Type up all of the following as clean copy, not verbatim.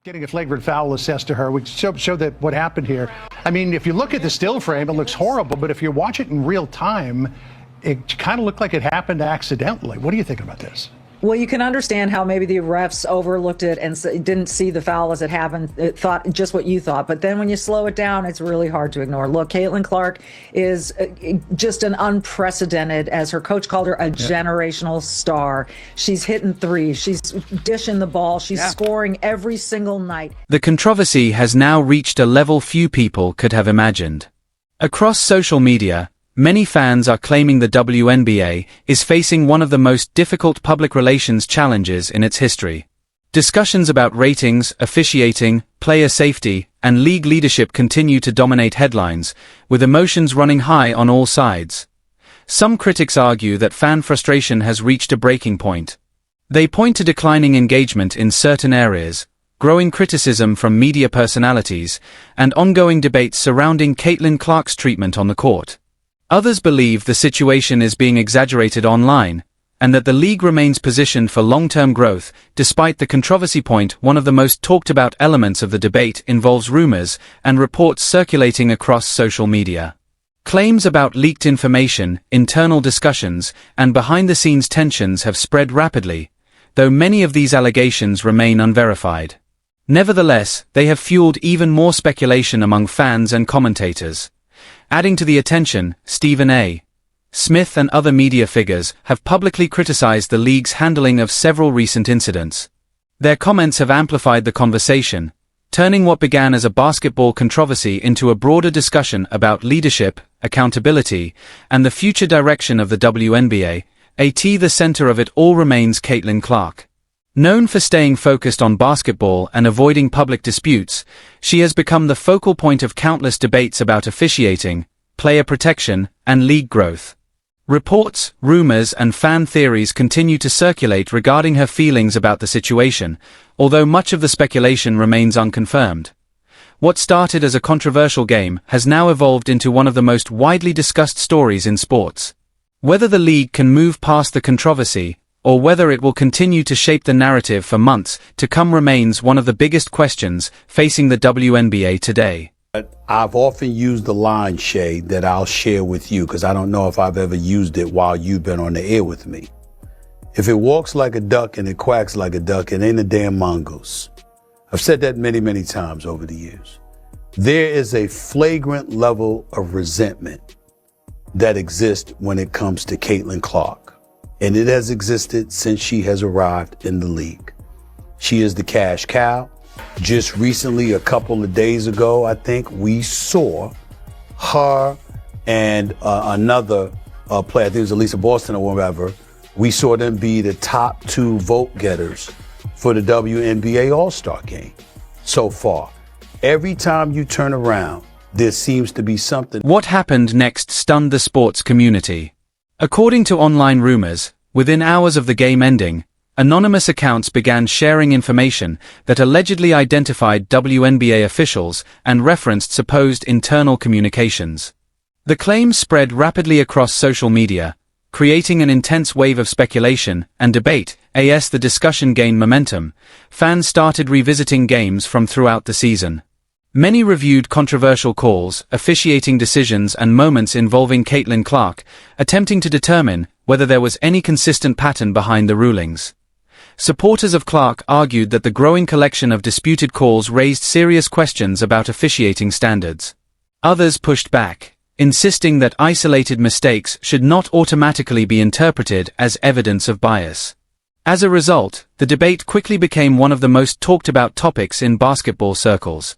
Getting a flagrant foul assessed to her. We show that what happened here. I mean, if you look at the still frame, it looks horrible, but if you watch it in real time, it kind of looked like it happened accidentally. What do you think about this? Well, you can understand how maybe the refs overlooked it and didn't see the foul as it happened. It thought just what you thought. But then when you slow it down, it's really hard to ignore. Look, Caitlin Clark is just an unprecedented, as her coach called her, a generational star. She's hitting threes. She's dishing the ball. She's scoring every single night. The controversy has now reached a level few people could have imagined. Across social media, many fans are claiming the WNBA is facing one of the most difficult public relations challenges in its history. Discussions about ratings, officiating, player safety, and league leadership continue to dominate headlines, with emotions running high on all sides. Some critics argue that fan frustration has reached a breaking point. They point to declining engagement in certain areas, growing criticism from media personalities, and ongoing debates surrounding Caitlin Clark's treatment on the court. Others believe the situation is being exaggerated online, and that the league remains positioned for long-term growth, despite the controversy. One of the most talked-about elements of the debate involves rumors and reports circulating across social media. Claims about leaked information, internal discussions, and behind-the-scenes tensions have spread rapidly, though many of these allegations remain unverified. Nevertheless, they have fueled even more speculation among fans and commentators. Adding to the attention, Stephen A. Smith and other media figures have publicly criticized the league's handling of several recent incidents. Their comments have amplified the conversation, turning what began as a basketball controversy into a broader discussion about leadership, accountability, and the future direction of the WNBA. The center of it all remains Caitlin Clark. Known for staying focused on basketball and avoiding public disputes, she has become the focal point of countless debates about officiating, player protection, and league growth. Reports, rumors, and fan theories continue to circulate regarding her feelings about the situation, although much of the speculation remains unconfirmed. What started as a controversial game has now evolved into one of the most widely discussed stories in sports. Whether the league can move past the controversy, or whether it will continue to shape the narrative for months to come, remains one of the biggest questions facing the WNBA today. I've often used the line, Shay, that I'll share with you, because I don't know if I've ever used it while you've been on the air with me. If it walks like a duck and it quacks like a duck, it ain't a damn mongoose. I've said that many, many times over the years. There is a flagrant level of resentment that exists when it comes to Caitlin Clark. And it has existed since she has arrived in the league. She is the cash cow. Just recently, a couple of days ago, I think, we saw her and another player, I think it was Elisa Boston or whatever, we saw them be the top two vote getters for the WNBA All-Star game so far. Every time you turn around, there seems to be something. What happened next stunned the sports community. According to online rumors, within hours of the game ending, anonymous accounts began sharing information that allegedly identified WNBA officials and referenced supposed internal communications. The claims spread rapidly across social media, creating an intense wave of speculation and debate. As the discussion gained momentum, fans started revisiting games from throughout the season. Many reviewed controversial calls, officiating decisions, and moments involving Caitlin Clark, attempting to determine whether there was any consistent pattern behind the rulings. Supporters of Clark argued that the growing collection of disputed calls raised serious questions about officiating standards. Others pushed back, insisting that isolated mistakes should not automatically be interpreted as evidence of bias. As a result, the debate quickly became one of the most talked-about topics in basketball circles.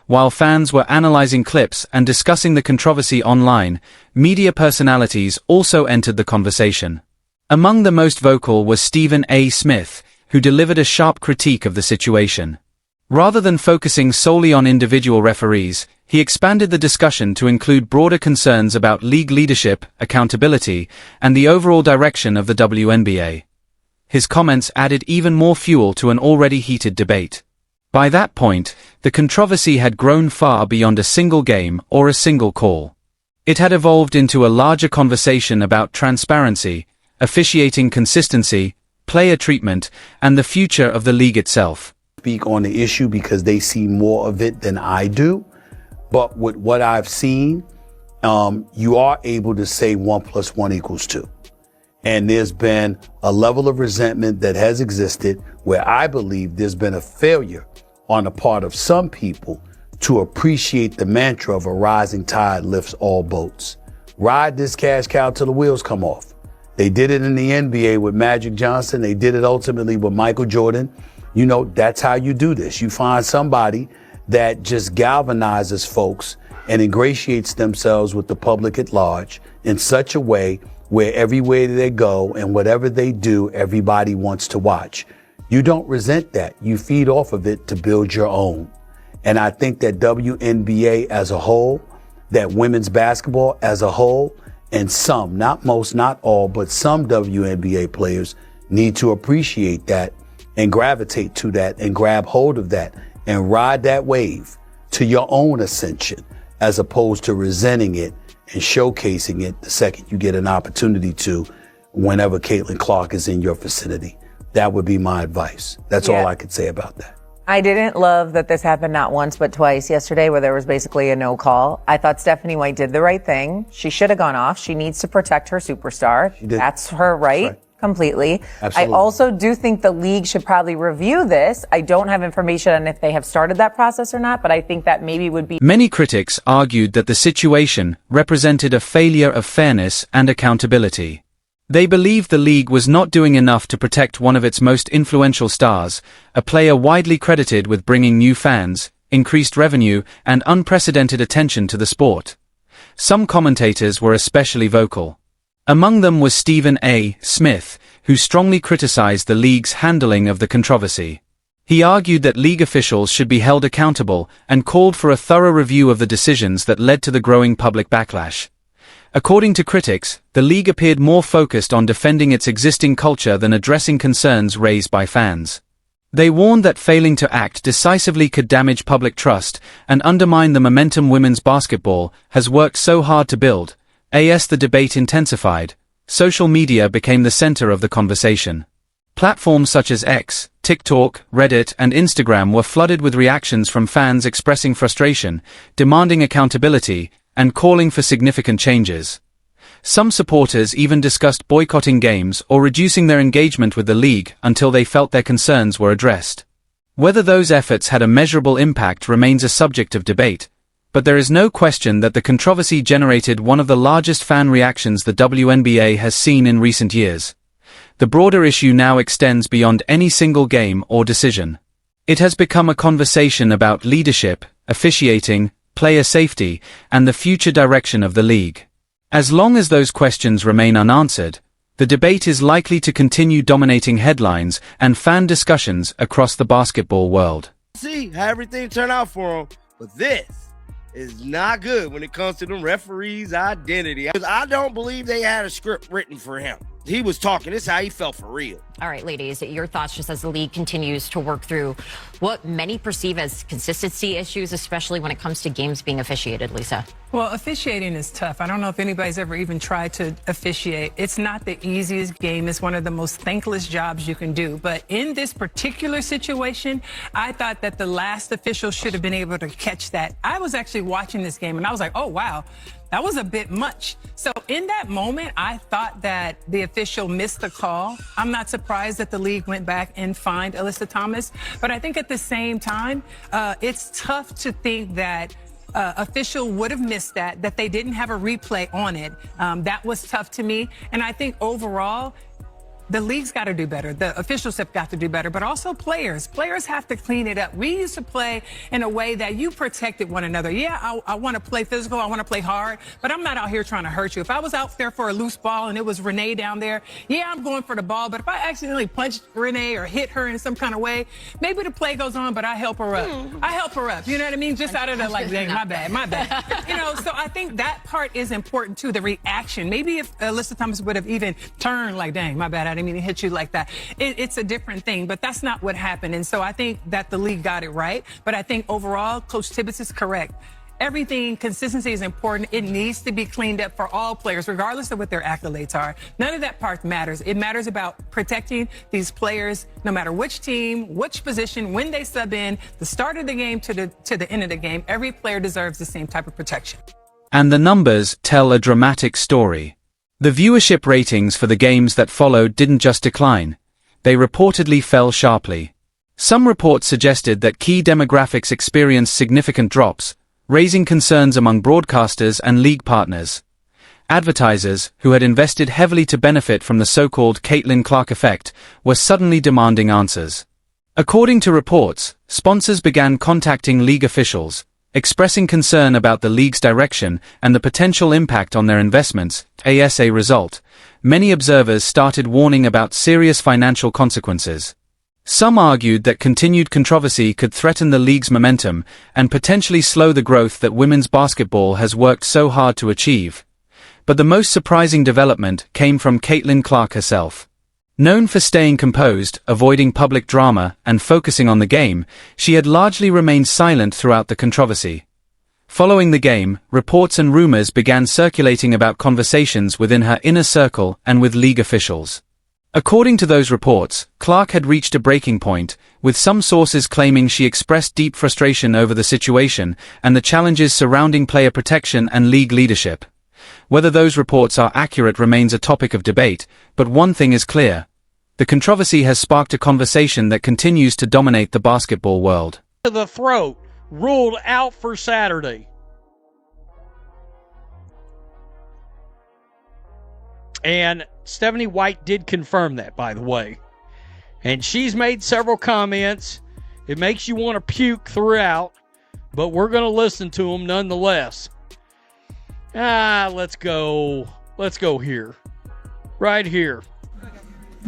While fans were analyzing clips and discussing the controversy online, media personalities also entered the conversation. Among the most vocal was Stephen A. Smith, who delivered a sharp critique of the situation. Rather than focusing solely on individual referees, he expanded the discussion to include broader concerns about league leadership, accountability, and the overall direction of the WNBA. His comments added even more fuel to an already heated debate. By that point, the controversy had grown far beyond a single game or a single call. It had evolved into a larger conversation about transparency, officiating consistency, player treatment, and the future of the league itself. speak on the issue because they see more of it than I do. But with what I've seen, you are able to say 1 + 1 = 2. And there's been a level of resentment that has existed where I believe there's been a failure on the part of some people to appreciate the mantra of a rising tide lifts all boats. Ride this cash cow till the wheels come off. They did it in the NBA with Magic Johnson. They did it ultimately with Michael Jordan. You know, that's how you do this. You find somebody that just galvanizes folks and ingratiates themselves with the public at large in such a way where everywhere they go and whatever they do, everybody wants to watch. You don't resent that. You feed off of it to build your own. And I think that WNBA as a whole, that women's basketball as a whole, and some, not most, not all, but some WNBA players need to appreciate that and gravitate to that and grab hold of that and ride that wave to your own ascension, as opposed to resenting it and showcasing it the second you get an opportunity to, whenever Caitlin Clark is in your vicinity. That would be my advice. That's all I could say about that. I didn't love that this happened not once but twice yesterday, where there was basically a no call. I thought Stephanie White did the right thing. She should have gone off. She needs to protect her superstar. That's her right. Completely. Absolutely. I also do think the league should probably review this. I don't have information on if they have started that process or not, but I think that maybe would be. Many critics argued that the situation represented a failure of fairness and accountability. They believed the league was not doing enough to protect one of its most influential stars, a player widely credited with bringing new fans, increased revenue, and unprecedented attention to the sport. Some commentators were especially vocal. Among them was Stephen A. Smith, who strongly criticized the league's handling of the controversy. He argued that league officials should be held accountable and called for a thorough review of the decisions that led to the growing public backlash. According to critics, the league appeared more focused on defending its existing culture than addressing concerns raised by fans. They warned that failing to act decisively could damage public trust and undermine the momentum women's basketball has worked so hard to build. As the debate intensified, social media became the center of the conversation. Platforms such as X, TikTok, Reddit, and Instagram were flooded with reactions from fans expressing frustration, demanding accountability, and calling for significant changes. Some supporters even discussed boycotting games or reducing their engagement with the league until they felt their concerns were addressed. Whether those efforts had a measurable impact remains a subject of debate, but there is no question that the controversy generated one of the largest fan reactions the WNBA has seen in recent years. The broader issue now extends beyond any single game or decision. It has become a conversation about leadership, officiating, player safety, and the future direction of the league. As long as those questions remain unanswered, the debate is likely to continue dominating headlines and fan discussions across the basketball world. See how everything turned out for him, but this is not good when it comes to the referee's identity. Because I don't believe they had a script written for him. He was talking. This is how he felt for real. All right, ladies, your thoughts just as the league continues to work through what many perceive as consistency issues, especially when it comes to games being officiated, Lisa. Well, officiating is tough. I don't know if anybody's ever even tried to officiate. It's not the easiest game. It's one of the most thankless jobs you can do. But in this particular situation, I thought that the last official should have been able to catch that. I was actually watching this game and I was like, oh, wow. That was a bit much. So in that moment, I thought that the official missed the call. I'm not surprised that the league went back and fined Alyssa Thomas. But I think at the same time, it's tough to think that official would have missed that they didn't have a replay on it. That was tough to me. And I think overall, the league's got to do better. The officials have got to do better, but also players. Players have to clean it up. We used to play in a way that you protected one another. Yeah, I want to play physical. I want to play hard, but I'm not out here trying to hurt you. If I was out there for a loose ball and it was Renee down there, yeah, I'm going for the ball. But if I accidentally punched Renee or hit her in some kind of way, maybe the play goes on, but I help her up. I help her up. You know what I mean? Just out of the like, dang, my bad. You know, so I think that part is important too, the reaction. Maybe if Alyssa Thomas would have even turned like, dang, my bad, I didn't mean to hit you like that. It's a different thing, but that's not what happened. And so I think that the league got it right. But I think overall, Coach Tibbetts is correct. everything, consistency is important. It needs to be cleaned up for all players, regardless of what their accolades are. None of that part matters. It matters about protecting these players, no matter which team, which position, when they sub in, the start of the game to the end of the game. Every player deserves the same type of protection. And the numbers tell a dramatic story. The viewership ratings for the games that followed didn't just decline. They reportedly fell sharply. Some reports suggested that key demographics experienced significant drops, raising concerns among broadcasters and league partners. Advertisers, who had invested heavily to benefit from the so-called Caitlin Clark effect, were suddenly demanding answers. According to reports, sponsors began contacting league officials, expressing concern about the league's direction and the potential impact on their investments. As a result, many observers started warning about serious financial consequences. Some argued that continued controversy could threaten the league's momentum and potentially slow the growth that women's basketball has worked so hard to achieve. But the most surprising development came from Caitlin Clark herself. Known for staying composed, avoiding public drama, and focusing on the game, she had largely remained silent throughout the controversy. Following the game, reports and rumors began circulating about conversations within her inner circle and with league officials. According to those reports, Clark had reached a breaking point, with some sources claiming she expressed deep frustration over the situation and the challenges surrounding player protection and league leadership. Whether those reports are accurate remains a topic of debate, but one thing is clear. The controversy has sparked a conversation that continues to dominate the basketball world. To the throat, ruled out for Saturday. And Stephanie White did confirm that, by the way. And she's made several comments. It makes you want to puke throughout, but we're going to listen to them nonetheless. Let's go here. Right here.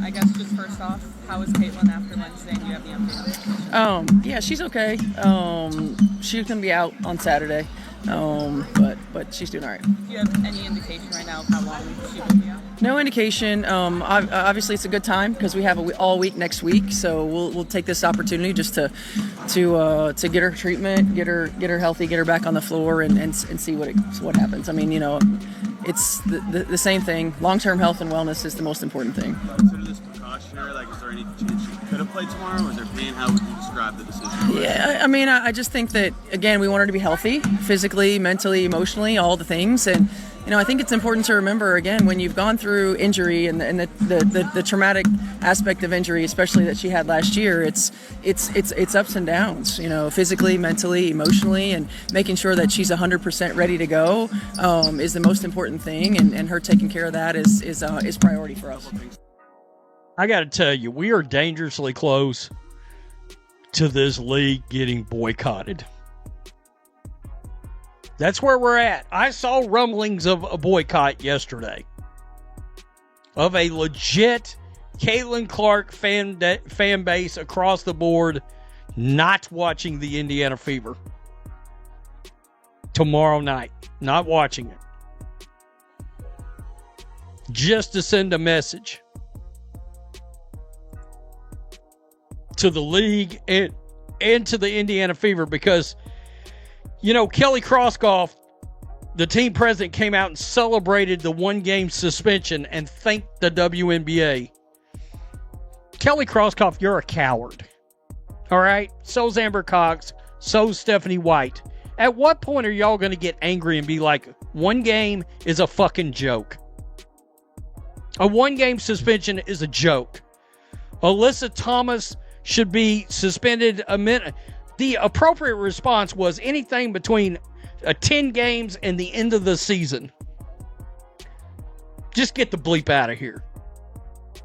I guess just first off, how is Caitlin after Wednesday? Do you have the update? Yeah, she's okay. She's gonna be out on Saturday, but she's doing all right. Do you have any indication right now of how long she will be out? No indication. Obviously, it's a good time because we have all week next week, so we'll take this opportunity just to get her treatment, get her healthy, get her back on the floor, and see what happens. I mean, it's the same thing. Long-term health and wellness is the most important thing. Consider this precautionary? Like, is there any chance she could have played tomorrow? Or is there pain? How would you describe the decision? Yeah, I mean, I just think that, again, we want her to be healthy, physically, mentally, emotionally, all the things. And, I think it's important to remember, again, when you've gone through injury and the traumatic aspect of injury, especially that she had last year, it's ups and downs, physically, mentally, emotionally, and making sure that she's 100% ready to go is the most important thing. And her taking care of that is priority for us. I got to tell you, we are dangerously close to this league getting boycotted. That's where we're at. I saw rumblings of a boycott yesterday of a legit Caitlin Clark fan base across the board not watching the Indiana Fever tomorrow night. Not watching it. Just to send a message to the league and to the Indiana Fever, because Kelly Krauskopf, the team president, came out and celebrated the one-game suspension and thanked the WNBA. Kelly Krauskopf, you're a coward. All right? So's Amber Cox. So's Stephanie White. At what point are y'all going to get angry and be like, one game is a fucking joke? A one-game suspension is a joke. Alyssa Thomas should be suspended a minute. The appropriate response was anything between 10 games and the end of the season. Just get the bleep out of here.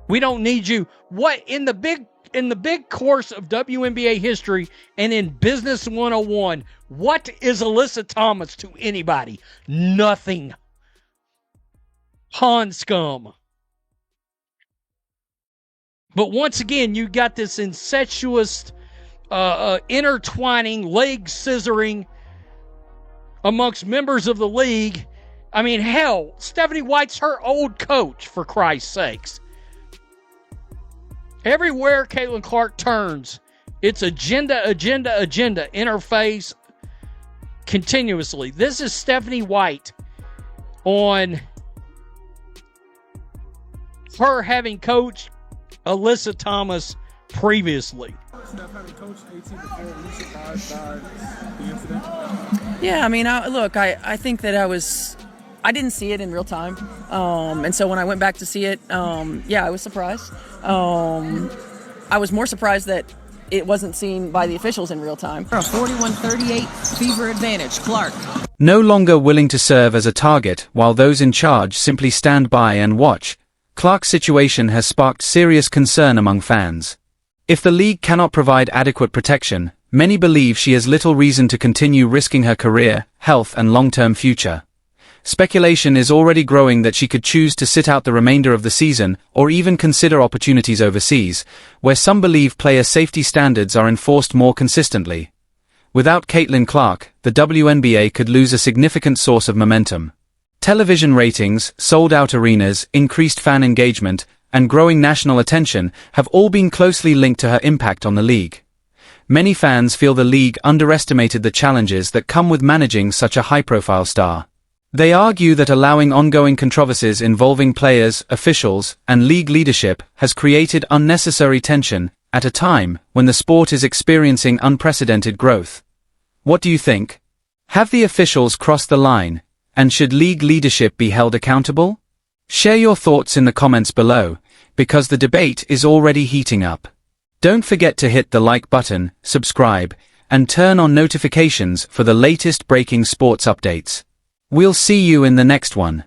We don't need you. What in the big course of WNBA history and in Business 101, what is Alyssa Thomas to anybody? Nothing. Han scum. But once again, you got this incestuous intertwining, leg scissoring amongst members of the league. I mean, hell, Stephanie White's her old coach, for Christ's sakes. Everywhere Caitlin Clark turns, it's agenda, interface, continuously. This is Stephanie White on her having coached Alyssa Thomas previously. Yeah, I mean, I think that I didn't see it in real time. And so when I went back to see it, I was surprised. I was more surprised that it wasn't seen by the officials in real time. A 41-38 fever advantage, Clark. No longer willing to serve as a target while those in charge simply stand by and watch, Clark's situation has sparked serious concern among fans. If the league cannot provide adequate protection, many believe she has little reason to continue risking her career, health and long-term future. Speculation is already growing that she could choose to sit out the remainder of the season or even consider opportunities overseas, where some believe player safety standards are enforced more consistently. Without Caitlin Clark, the WNBA could lose a significant source of momentum. Television ratings, sold-out arenas, increased fan engagement, and growing national attention have all been closely linked to her impact on the league. Many fans feel the league underestimated the challenges that come with managing such a high-profile star. They argue that allowing ongoing controversies involving players, officials, and league leadership has created unnecessary tension at a time when the sport is experiencing unprecedented growth. What do you think? Have the officials crossed the line, and should league leadership be held accountable? Share your thoughts in the comments below, because the debate is already heating up. Don't forget to hit the like button, subscribe, and turn on notifications for the latest breaking sports updates. We'll see you in the next one.